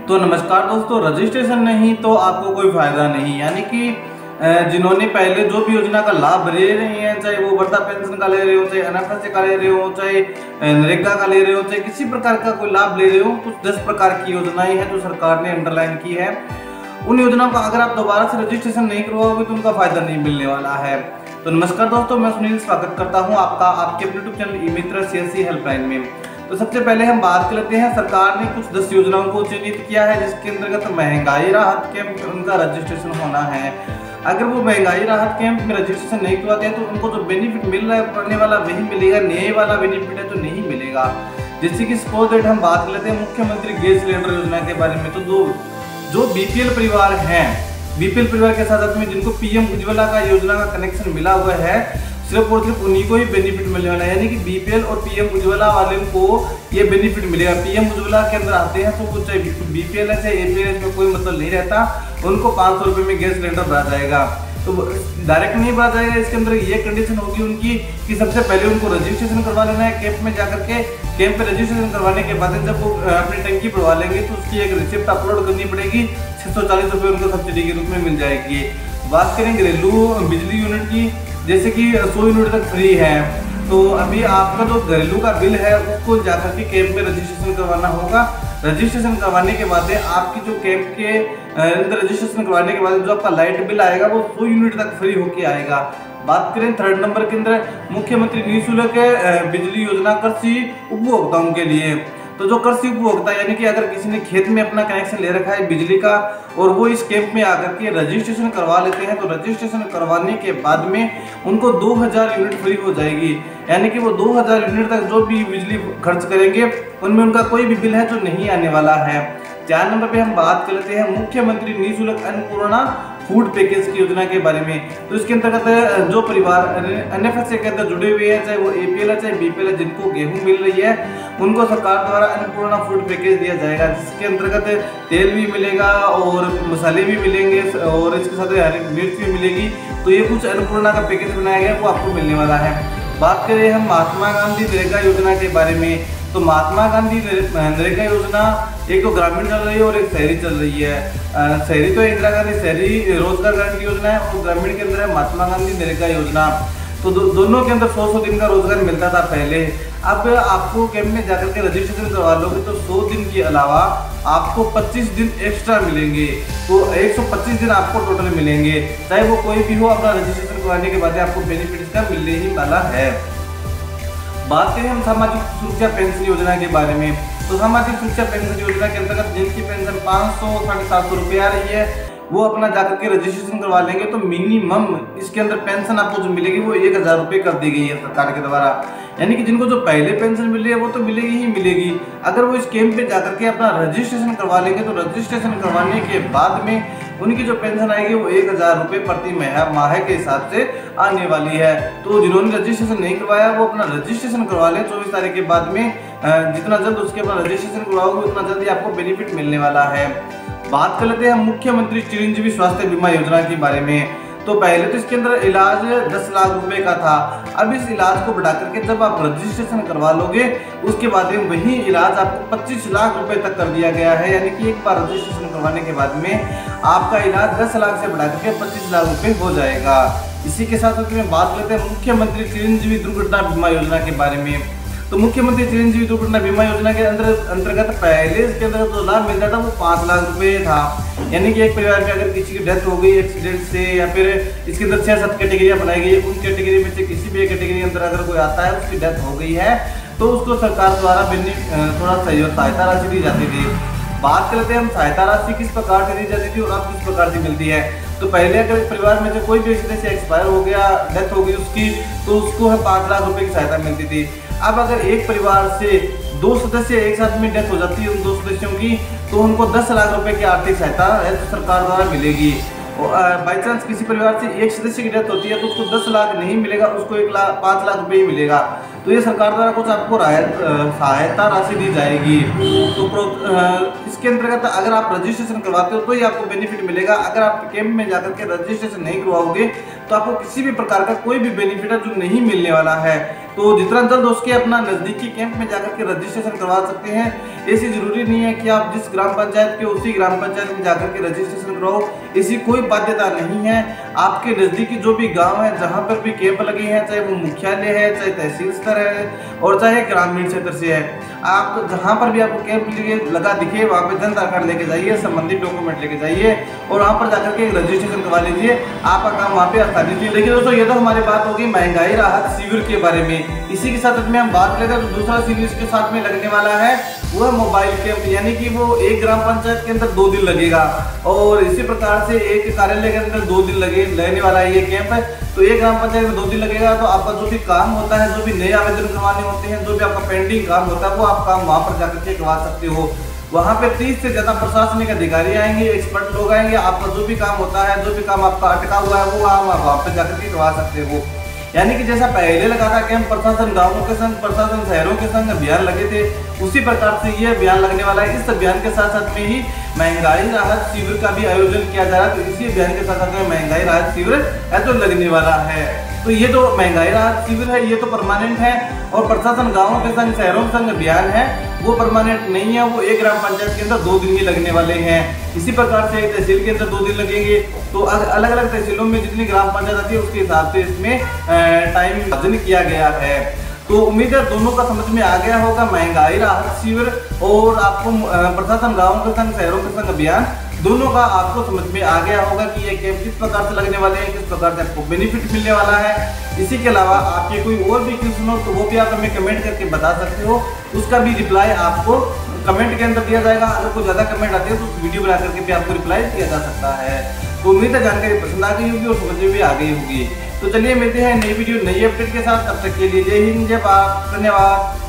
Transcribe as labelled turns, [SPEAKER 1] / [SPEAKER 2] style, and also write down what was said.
[SPEAKER 1] तो नमस्कार दोस्तों, रजिस्ट्रेशन नहीं तो आपको कोई फायदा नहीं। यानी कि जिन्होंने पहले जो भी योजना का लाभ ले रहे हैं, चाहे वो वृद्धा पेंशन का ले रहे हो, चाहे एनएफएसए का ले रहे हो, चाहे नरेगा का ले रहे हो, चाहे किसी प्रकार का कोई लाभ ले रहे हो, कुछ 10 प्रकार की योजनाएं हैं जो सरकार ने अंडरलाइन की है। उन योजनाओं का अगर आप दोबारा से रजिस्ट्रेशन नहीं करवाओगे तो उनका फायदा नहीं मिलने वाला है। तो नमस्कार दोस्तों, मैं सुनील स्वागत करता हूँ आपका आपके अपने YouTube channel eMitra CSC helpline में। तो सबसे पहले हम बात कर लेते हैं, सरकार ने कुछ 10 योजनाओं को चिन्हित किया है जिसके अंतर्गत महंगाई राहत कैंप उनका रजिस्ट्रेशन होना है। अगर वो महंगाई राहत कैंप में रजिस्ट्रेशन नहीं करवाते हैं तो उनको जो बेनिफिट मिल रहा है पड़ने वाला वही मिलेगा, नए वाला बेनिफिट है तो नहीं मिलेगा। जैसे कि सपोज दैट हम बात कर लेते हैं मुख्यमंत्री गैस सिलेंडर योजना के बारे में। तो जो बीपीएल परिवार हैं, बीपीएल परिवार के साथ साथ में जिनको पीएम उज्ज्वला का योजना का कनेक्शन मिला हुआ है, सिर्फ और सिर्फ उन्हीं को ही बेनिफिट मिलने वाला है। यानी कि बीपीएल और पीएम उज्ज्वला वाले को ये बेनिफिट मिलेगा। पीएम उज्ज्वला के अंदर आते हैं तो वो चाहे बीपीएल है चाहे एपीएल है, इसमें कोई मतलब नहीं रहता, उनको 500 रुपये में गैस सिलेंडर भरा जाएगा। तो डायरेक्ट नहीं भरा जाएगा, इसके अंदर ये कंडीशन होगी उनकी कि सबसे पहले उनको रजिस्ट्रेशन करवा लेना है कैंप में जाकर के। कैंप पे रजिस्ट्रेशन करवाने के बाद जब वो अपनी टंकी बढ़वा लेंगे तो उसकी एक रिसिप्ट अपलोड करनी पड़ेगी, 640 रुपये उनको सब्सिडी के रूप में मिल जाएगी। बात करें घरेलू बिजली यूनिट की, जैसे कि 100 यूनिट तक फ्री है, तो अभी आपका जो घरेलू का बिल है उसको जाकर के कैंप में रजिस्ट्रेशन करवाना होगा। रजिस्ट्रेशन करवाने के बाद आपकी जो कैंप के अंदर रजिस्ट्रेशन करवाने के बाद जो आपका लाइट बिल आएगा वो 100 यूनिट तक फ्री होके आएगा। बात करें थर्ड नंबर के अंदर मुख्यमंत्री निःशुल्क बिजली योजना कृषि उपभोक्ताओं के लिए। तो जो कृषि उपभोक्ता यानी कि अगर किसी ने खेत में अपना कनेक्शन ले रखा है बिजली का और वो इस कैंप में आकर के रजिस्ट्रेशन करवा लेते हैं तो रजिस्ट्रेशन करवाने के बाद में उनको 2000 यूनिट फ्री हो जाएगी। यानी कि वो 2000 यूनिट तक जो भी बिजली खर्च करेंगे उनमें उनका कोई भी बिल है जो नहीं आने वाला है। 4 नंबर पे हम बात कर लेते हैं मुख्यमंत्री निःशुल्क अन्नपूर्णा फूड पैकेज की योजना के बारे में। तो इसके अंतर्गत जो परिवार एनएफएसए के अंदर जुड़े हुए हैं, चाहे वो एपीएल है चाहे बीपीएल है, जिनको गेहूं मिल रही है उनको सरकार द्वारा अन्नपूर्णा फूड पैकेज दिया जाएगा, जिसके अंतर्गत तेल भी मिलेगा और मसाले भी मिलेंगे और इसके साथ हरी मिर्च भी मिलेगी। तो ये कुछ अन्नपूर्णा का पैकेज बनाया गया वो आपको मिलने वाला है। बात करें हम महात्मा गांधी नरेगा योजना के बारे में। तो महात्मा गांधी नरेगा योजना एक तो ग्रामीण चल रही है और एक शहरी चल रही है। शहरी तो इंदिरा गांधी शहरी रोजगार गारंटी योजना है और ग्रामीण के अंदर है महात्मा गांधी नरेगा योजना। तो दोनों के अंदर 100 दिन का रोजगार मिलता था पहले। अब आपको कैंप में जाकर के रजिस्ट्रेशन करवा लोगे तो 100 दिन के अलावा आपको 25 दिन एक्स्ट्रा मिलेंगे। तो 125 दिन आपको टोटल मिलेंगे, चाहे वो कोई भी हो। अपना रजिस्ट्रेशन करवाने के बाद आपको बेनिफिट इसका मिलने ही वाला है। बात करें हम सामाजिक सुरक्षा पेंशन योजना के बारे में। तो सामाजिक सुरक्षा पेंशन योजना के अंतर्गत जिनकी पेंशन 500 साढ़े 700 रुपये आ रही है वो अपना जाकर के रजिस्ट्रेशन करवा लेंगे तो मिनिमम इसके अंदर पेंशन आपको जो मिलेगी वो 1000 रुपये कर दी गई है सरकार के द्वारा। यानी कि जिनको जो पहले पेंशन मिल रही है वो तो मिलेगी ही मिलेगी। अगर वो इस कैंप पे जाकर के अपना रजिस्ट्रेशन करवा लेंगे तो रजिस्ट्रेशन करवाने के बाद में उनकी जो पेंशन आएगी वो 1000 रुपये प्रति माह के हिसाब से आने वाली है। तो जिन्होंने रजिस्ट्रेशन नहीं करवाया वो अपना रजिस्ट्रेशन करवा लें 24 तारीख के बाद में। जितना जल्द उसके अपना रजिस्ट्रेशन करवाओगे उतना जल्दी आपको बेनिफिट मिलने वाला है। बात कर लेते हैं मुख्यमंत्री चिरंजीवी स्वास्थ्य बीमा योजना के बारे में। तो पहले तो इसके अंदर इलाज 10 लाख रुपए का था, अब इस इलाज को बढ़ा करके जब आप रजिस्ट्रेशन करवा लोगे उसके बाद में वही इलाज आपको 25 लाख रुपए तक कर दिया गया है। यानी कि एक बार रजिस्ट्रेशन करवाने के बाद में आपका इलाज 10 लाख से बढ़ा करके 25 लाख रुपए हो जाएगा। इसी के साथ साथ में बात करते हैं मुख्यमंत्री चिरंजीवी दुर्घटना बीमा योजना के बारे में। तो मुख्यमंत्री चिरंजीवी दुर्घटना बीमा योजना के अंतर्गत पहले इसके अंदर जो लाभ मिलता था वो 5 लाख रुपए था। यानी कि एक परिवार में अगर किसी की डेथ हो गई एक्सीडेंट से या फिर इसके अंदर 6-7 कैटेगरियाँ बनाई गई है, उन कैटेगरी में से किसी भी एक कैटेगरी के अंदर अगर कोई आता है उसकी डेथ हो गई है तो उसको सरकार द्वारा थोड़ा सहायता राशि दी जाती थी। बात कर लेते हैं हम सहायता राशि किस प्रकार से दी जाती थी और अब किस प्रकार से मिलती है। तो पहले अगर परिवार में से कोई भी से एक्सपायर हो गया, डेथ हो गई उसकी, तो उसको है 5 लाख रुपए की सहायता मिलती थी। अब अगर एक परिवार से 2 सदस्य एक साथ में डेथ हो जाती है उन 2 सदस्यों की तो उनको 10 लाख रुपए की आर्थिक सहायता सरकार द्वारा मिलेगी। बाई चांस किसी परिवार से एक सदस्य की डेथ होती है तो उसको 10 लाख नहीं मिलेगा, उसको 5 लाख रुपये ही मिलेगा। तो ये सरकार द्वारा कुछ आपको सहायता राशि दी जाएगी। तो इसके अंतर्गत अगर आप रजिस्ट्रेशन करवाते हो तो ही आपको बेनिफिट मिलेगा। अगर आप कैंप में जाकर के रजिस्ट्रेशन नहीं करवाओगे तो आपको किसी भी प्रकार का कोई भी बेनिफिट है जो नहीं मिलने वाला है। तो जितना जल्द उसके अपना नज़दीकी कैंप में जाकर के रजिस्ट्रेशन करवा सकते हैं। ऐसी जरूरी नहीं है कि आप जिस ग्राम पंचायत के उसी ग्राम पंचायत में जाकर के रजिस्ट्रेशन करवाओ, ऐसी कोई बाध्यता नहीं है। आपके नज़दीकी जो भी गांव है जहां पर भी कैंप लगे हैं, चाहे वो मुख्यालय है, चाहे तहसील स्तर है और चाहे ग्रामीण क्षेत्र से है, आप जहां पर भी आपको कैंप लगा दिखे वहां पे जनता कार्ड लेके जाइए, संबंधित डॉक्यूमेंट लेके जाइए और वहां पर जाकर के रजिस्ट्रेशन करवा लीजिए। आपका काम वहां पे आसानी से। देखिए दोस्तों, ये तो हमारी बात होगी महंगाई राहत शिविर के बारे में। इसी के साथ में हम बात करें तो दूसरा शिविर इसके साथ में लगने वाला है वो है मोबाइल कैंप, यानी कि वो एक ग्राम पंचायत के अंदर 2 दिन लगेगा और इसी प्रकार से एक कार्यालय के अंदर 2 दिन लगने वाला है ये कैंप है। तो एक ग्राम पंचायत में 2 दिन लगेगा। तो आपका जो भी काम होता है, जो भी नए आवेदन करवाने होते हैं, जो भी आपका पेंडिंग काम होता है, वो आप काम वहां पर जाकर के करवा सकते हो। वहां पे 30 से ज्यादा प्रशासनिक अधिकारी आएंगे, एक्सपर्ट लोग आएंगे। आपका जो भी काम होता है, जो भी काम आपका अटका हुआ है, वो आप वहां पे जाकर के करवा सकते हो। यानी कि जैसा पहले लगा था कैंप प्रशासन गांवों के संग, प्रशासन शहरों के संग अभियान लगे थे, उसी प्रकार से ये अभियान लगने वाला है। इस अभियान के साथ साथ में ही महंगाई राहत शिविर का भी आयोजन किया जा रहा है। तो इसी अभियान के साथ साथ में महंगाई राहत शिविर है तो लगने वाला है। तो ये जो महंगाई राहत शिविर है ये तो परमानेंट है और प्रशासन गांवों के संग शहरों के संग अभियान है वो परमानेंट नहीं है। वो एक ग्राम पंचायत के अंदर 2 दिन ही लगने वाले हैं। इसी प्रकार से तहसील के अंदर 2 दिन लगेंगे। तो अलग अलग तहसीलों में जितनी ग्राम पंचायत आती है उसके हिसाब से इसमें टाइम विभाजन किया गया है। तो उम्मीद है दोनों का समझ में आ गया होगा, महंगाई राहत शिविर और आपको प्रशासन गाँव के संग शहरों के संग अभियान, दोनों का आपको समझ में आ गया होगा कि ये कैंप किस प्रकार से लगने वाले हैं, किस प्रकार से आपको बेनिफिट मिलने वाला है। इसी के अलावा आपके कोई और भी क्वेश्चन हो तो वो भी आप हमें कमेंट करके बता सकते हो, उसका भी रिप्लाई आपको कमेंट के अंदर दिया जाएगा। अगर कोई ज़्यादा कमेंट आते हैं तो वीडियो बना करके भी आपको रिप्लाई दिया जा सकता है। तो उम्मीद है जानकारी पसंद आ गई होगी और समझ में भी आ गई होगी। तो चलिए मिलते हैं नई वीडियो नई अपडेट के साथ। तब तक के लिए जय हिंद, जय भारत, धन्यवाद।